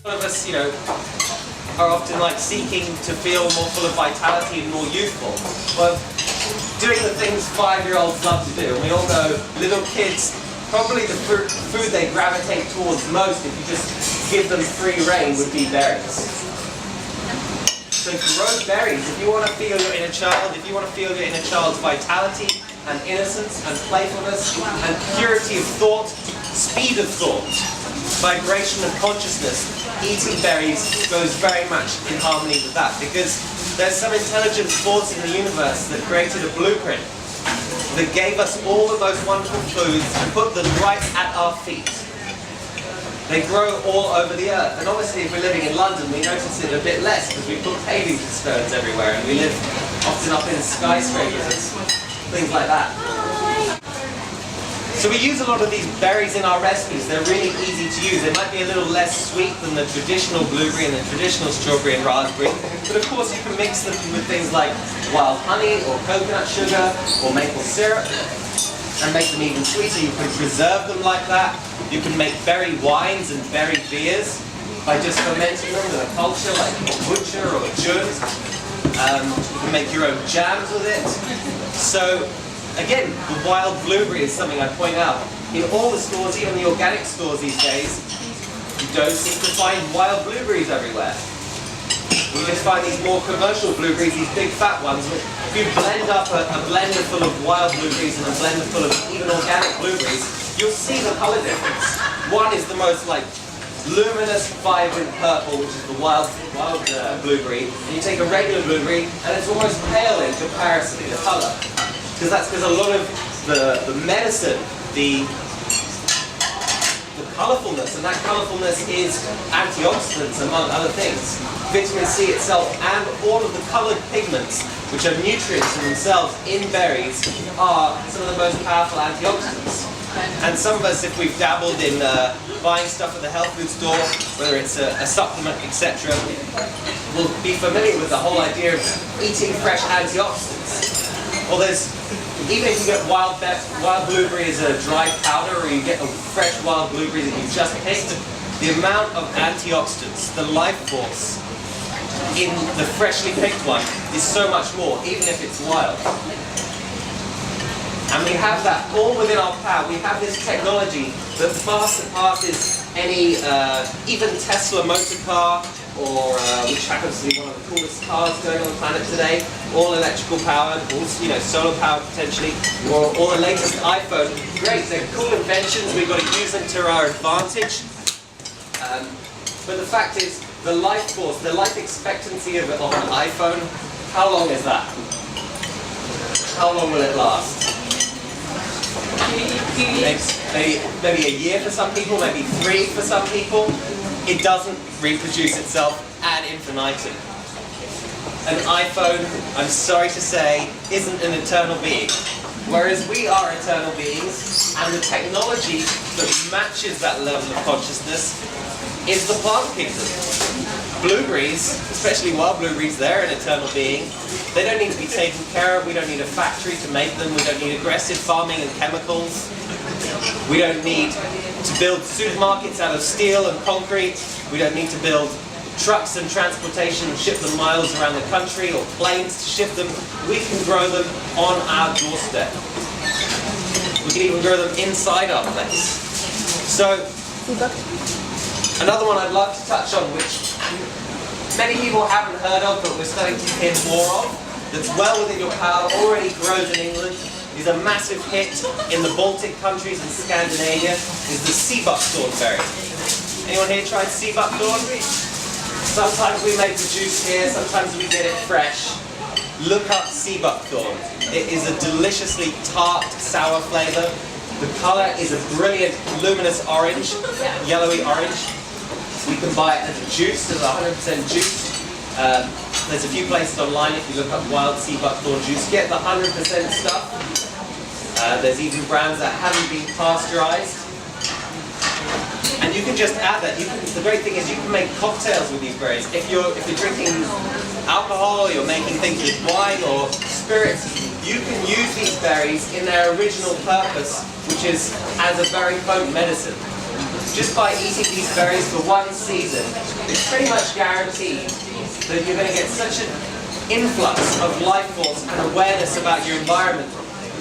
lot of us, are often like seeking to feel more full of vitality and more youthful. Well, doing the things 5-year-olds love to do, and we all know little kids, probably the food they gravitate towards most if you just give them free rein would be berries. So grow berries. If you want to feel your inner child, if you want to feel your inner child's vitality and innocence and playfulness and purity of thought, speed of thought, vibration of consciousness, eating berries goes very much in harmony with that, because there's some intelligent force in the universe that created a blueprint that gave us all the most wonderful foods and put them right at our feet. They grow all over the earth, and obviously if we're living in London we notice it a bit less because we put paving stones everywhere and we live often up in skyscrapers and things like that. So we use a lot of these berries in our recipes. They're really easy to use. They might be a little less sweet than the traditional blueberry and the traditional strawberry and raspberry, but of course you can mix them with things like wild honey or coconut sugar or maple syrup and make them even sweeter. You can preserve them like that. You can make berry wines and berry beers by just fermenting them with a culture like kombucha or jun. You can make your own jams with it. So again, the wild blueberry is something I point out. In all the stores, even the organic stores these days, you don't seem to find wild blueberries everywhere. You just find these more commercial blueberries, these big fat ones. If you blend up a blender full of wild blueberries and a blender full of even organic blueberries, you'll see the color difference. One is the most luminous, vibrant purple, which is the wild blueberry. And you take a regular blueberry and it's almost pale in comparison to the color. Because a lot of the medicine, the colourfulness, and that colourfulness is antioxidants among other things. Vitamin C itself and all of the coloured pigments, which are nutrients in themselves in berries, are some of the most powerful antioxidants. And some of us, if we've dabbled in buying stuff at the health food store, whether it's a supplement, etc., will be familiar with the whole idea of eating fresh antioxidants. Well, even if you get wild blueberry as a dry powder, or you get a fresh wild blueberry that you've just picked, the amount of antioxidants, the life force in the freshly picked one is so much more, even if it's wild. And we have that all within our power. We have this technology that far surpasses any, even Tesla motor car, or which happens to be one of the coolest cars going on the planet today, all electrical powered, all solar powered potentially, or the latest iPhone. Great, they're cool inventions, we've got to use them to our advantage. But the fact is, the life force, the life expectancy of an iPhone, how long is that? How long will it last? Maybe a year for some people, maybe 3 for some people. It doesn't reproduce itself ad infinitum. An iPhone, I'm sorry to say, isn't an eternal being. Whereas we are eternal beings, and the technology that matches that level of consciousness is the plant kingdom. Blueberries, especially wild blueberries, they're an eternal being. They don't need to be taken care of. We don't need a factory to make them. We don't need aggressive farming and chemicals. We don't need to build supermarkets out of steel and concrete. We don't need to build trucks and transportation and ship them miles around the country, or planes to ship them. We can grow them on our doorstep. We can even grow them inside our place. So, another one I'd love to touch on, which many people haven't heard of, but we're starting to hear more of, that's well within your power, already grows in England, is a massive hit in the Baltic countries and Scandinavia, is the sea buckthorn berry. Anyone here tried sea buckthorn? Sometimes we make the juice here, sometimes we get it fresh. Look up sea buckthorn. It is a deliciously tart, sour flavour. The colour is a brilliant, luminous orange, yellowy orange. We can buy it as a juice, as 100% juice. There's a few places online, if you look up wild sea buckthorn juice, get the 100% stuff. There's even brands that haven't been pasteurized. And you can just add that. The great thing is you can make cocktails with these berries. If you're drinking alcohol, you're making things with wine or spirits, you can use these berries in their original purpose, which is as a very potent medicine. just by eating these berries for one season, it's pretty much guaranteed that you're going to get such an influx of life force and awareness about your environment.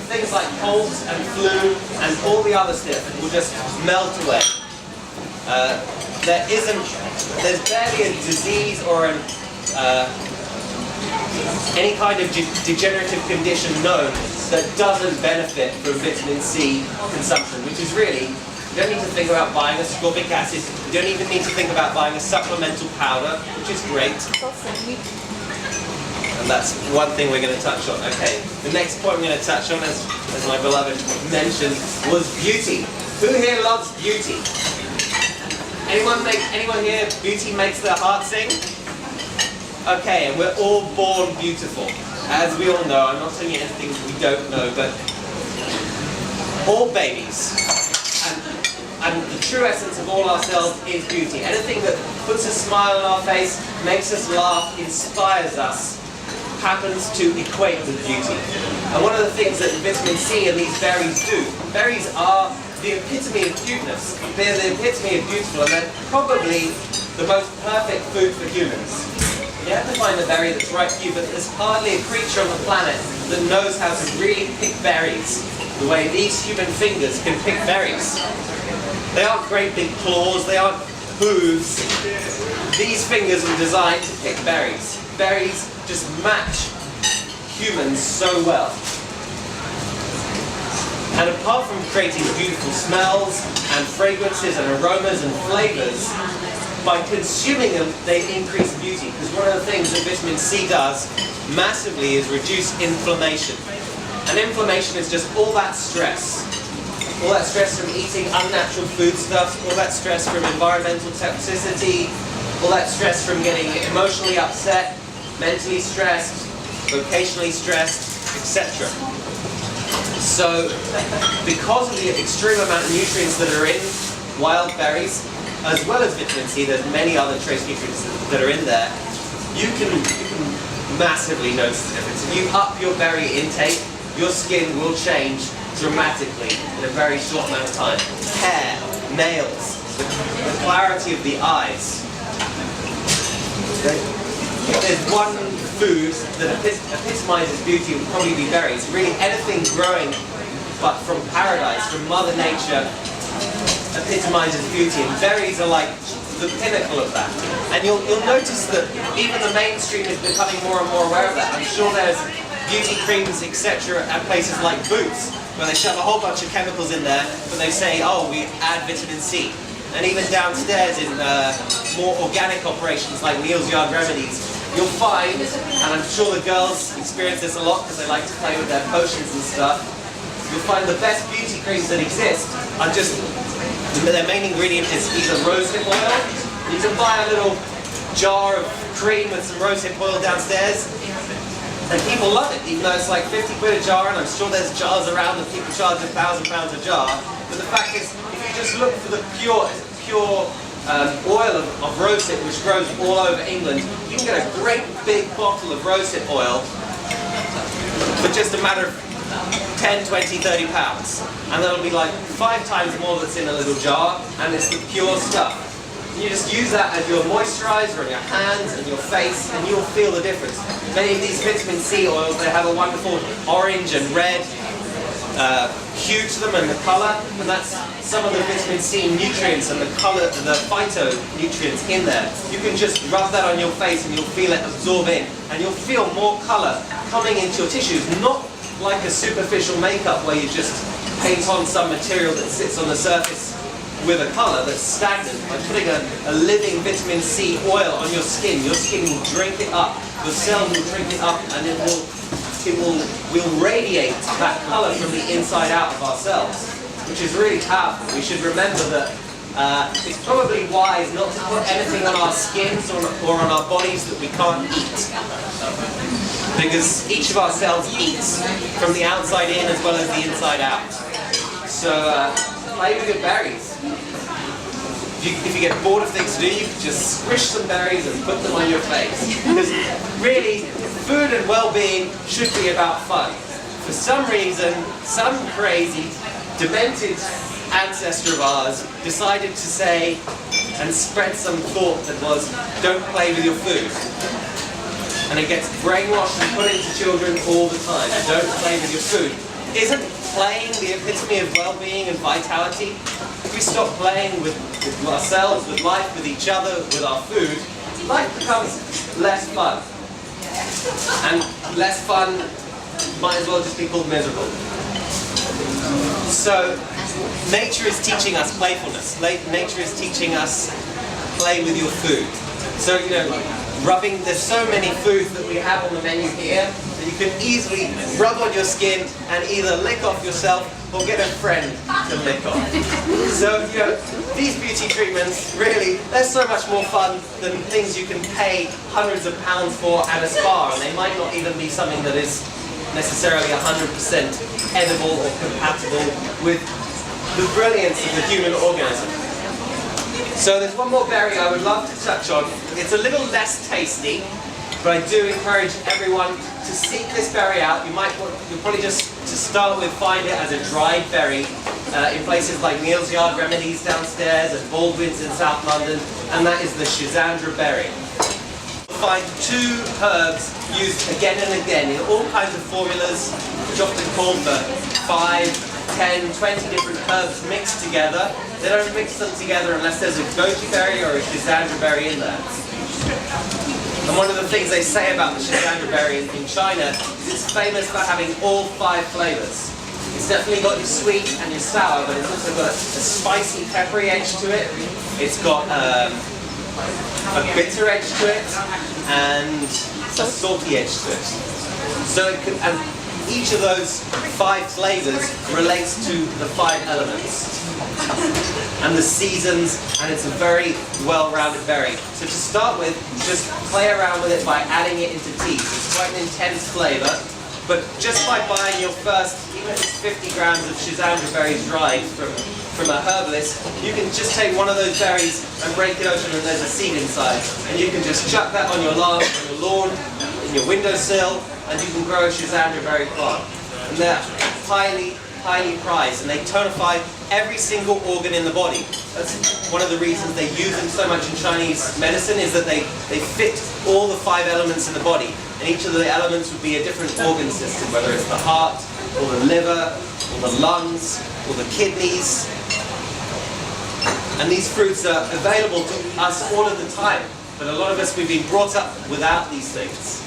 Things like colds and flu and all the other stuff will just melt away. There's barely a disease or any kind of degenerative condition known that doesn't benefit from vitamin C consumption, which is really, you don't need to think about buying ascorbic acid, you don't even need to think about buying a supplemental powder, which is great. And that's one thing we're going to touch on. Okay, the next point we're going to touch on, as my beloved mentioned, was beauty. Who here loves beauty? Anyone here, beauty makes their heart sing? Okay, and we're all born beautiful. As we all know, I'm not telling you anything we don't know, but all babies, and the true essence of all ourselves is beauty. Anything that puts a smile on our face, makes us laugh, inspires us, happens to equate with beauty. And one of the things that vitamin C and these berries do, berries are the epitome of cuteness. They're the epitome of beautiful, and they're probably the most perfect food for humans. You have to find a berry that's right for you, but there's hardly a creature on the planet that knows how to really pick berries the way these human fingers can pick berries. They aren't great big claws, they aren't hooves. These fingers are designed to pick berries. Berries just match humans so well. And apart from creating beautiful smells and fragrances and aromas and flavors, by consuming them, they increase beauty. Because one of the things that vitamin C does massively is reduce inflammation. And inflammation is just all that stress. All that stress from eating unnatural foodstuffs, all that stress from environmental toxicity, all that stress from getting emotionally upset, mentally stressed, vocationally stressed, etc. So, because of the extreme amount of nutrients that are in wild berries, as well as vitamin C, there's many other trace nutrients that are in there, you can massively notice the difference. If you up your berry intake, your skin will change dramatically in a very short amount of time. Hair, nails, the clarity of the eyes. If there's one food that epitomizes beauty, it would probably be berries. Really anything growing but from paradise, from Mother Nature, epitomizes beauty, and berries are like the pinnacle of that. And you'll notice that even the mainstream is becoming more and more aware of that. I'm sure there's beauty creams, etc. at places like Boots, where they shove a whole bunch of chemicals in there, but they say, oh, we add vitamin C. And even downstairs in more organic operations like Neil's Yard Remedies, you'll find, and I'm sure the girls experience this a lot because they like to play with their potions and stuff, you'll find the best beauty creams that exist are just, their main ingredient is either rosehip oil. You can buy a little jar of cream with some rosehip oil downstairs, and people love it, even though it's like 50 quid a jar, and I'm sure there's jars around that people charge £1,000 a jar. But the fact is, if you just look for the pure oil of rosehip, which grows all over England, you can get a great big bottle of rosehip oil for just a matter of 10, 20, 30 pounds. And that'll be like 5 times more that's in a little jar, and it's the pure stuff. And you just use that as your moisturizer on your hands and your face, and you'll feel the difference. Many of these vitamin C oils, they have a wonderful orange and red hue to them and the colour, and that's some of the vitamin C nutrients and the colour, the phytonutrients in there. You can just rub that on your face and you'll feel it absorb in, and you'll feel more colour coming into your tissues, not like a superficial makeup where you just paint on some material that sits on the surface with a colour that's stagnant. By putting a living vitamin C oil on your skin will drink it up, your cells will drink it up, and we'll radiate that colour from the inside out of ourselves, which is really powerful. We should remember that it's probably wise not to put anything on our skins or on our bodies that we can't eat, because each of our cells eats from the outside in as well as the inside out. So play with your berries. If you get bored of things to do, you can just squish some berries and put them on your face. Because really, food and well-being should be about fun. For some reason, some crazy demented ancestor of ours decided to say and spread some thought that was, don't play with your food. And it gets brainwashed and put into children all the time. Don't play with your food. Isn't playing the epitome of well-being and vitality? If we stop playing with ourselves, with life, with each other, with our food, life becomes less fun. And less fun might as well just be called miserable. So, nature is teaching us playfulness. Nature is teaching us play with your food. So, rubbing, there's so many foods that we have on the menu here that you can easily rub on your skin and either lick off yourself or get a friend to lick off. So, these beauty treatments, really, they're so much more fun than things you can pay hundreds of pounds for at a spa, and they might not even be something that is necessarily 100% edible or compatible with the brilliance of the human organism. So there's one more berry I would love to touch on. It's a little less tasty, but I do encourage everyone to seek this berry out. You'll probably just, to start with, find it as a dried berry in places like Neal's Yard Remedies downstairs and Baldwin's in South London, and that is the Schisandra berry. You'll find two herbs used again and again in all kinds of formulas, which are often called for 5, 10, 20 different herbs mixed together. They don't mix them together unless there's a goji berry or a Schisandra berry in there. And one of the things they say about the Schisandra berry in China is it's famous for having all 5 flavors. It's definitely got your sweet and your sour, but it's also got a spicy, peppery edge to it. It's got a bitter edge to it and a salty edge to it. So and each of those 5 flavors relates to the 5 elements and the seasons, and it's a very well-rounded berry. So to start with, just play around with it by adding it into teas. It's quite an intense flavor, but just by buying your first, even if it's 50 grams of Schisandra berries dried from a herbalist, you can just take one of those berries and break it open and there's a seed inside, and you can just chuck that on your lawn, in your windowsill, and you can grow a Schisandra berry plant. And they're highly, highly prized, and they tonify every single organ in the body. That's one of the reasons they use them so much in Chinese medicine, is that they fit all the 5 elements in the body. And each of the elements would be a different organ system, whether it's the heart, or the liver, or the lungs, or the kidneys. And these fruits are available to us all of the time. But a lot of us, we've been brought up without these things.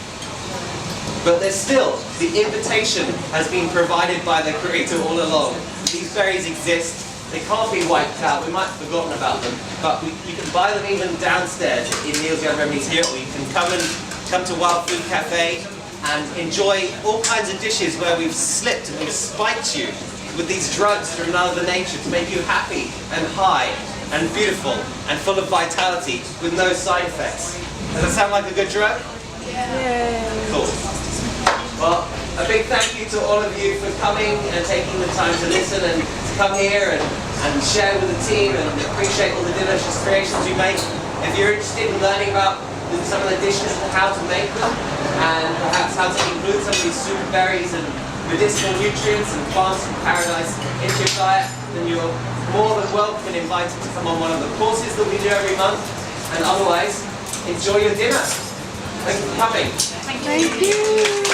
But there's still, the invitation has been provided by the Creator all along. These berries exist, they can't be wiped out, we might have forgotten about them, but you can buy them even downstairs in Neal's Yard Remedies here, or you can come to Wild Food Cafe and enjoy all kinds of dishes where we've slipped and we've spiked you with these drugs from Mother Nature to make you happy and high and beautiful and full of vitality with no side effects. Does that sound like a good drug? Yeah. Cool. Well, a big thank you to all of you for coming and taking the time to listen and to come here and share with the team and appreciate all the delicious creations you make. If you're interested in learning about some of the dishes and how to make them, and perhaps how to include some of these superberries and medicinal nutrients and plants from paradise into your diet, then you're more than welcome and invited to come on one of the courses that we do every month. And otherwise, enjoy your dinner. Thank you for coming. Thank you.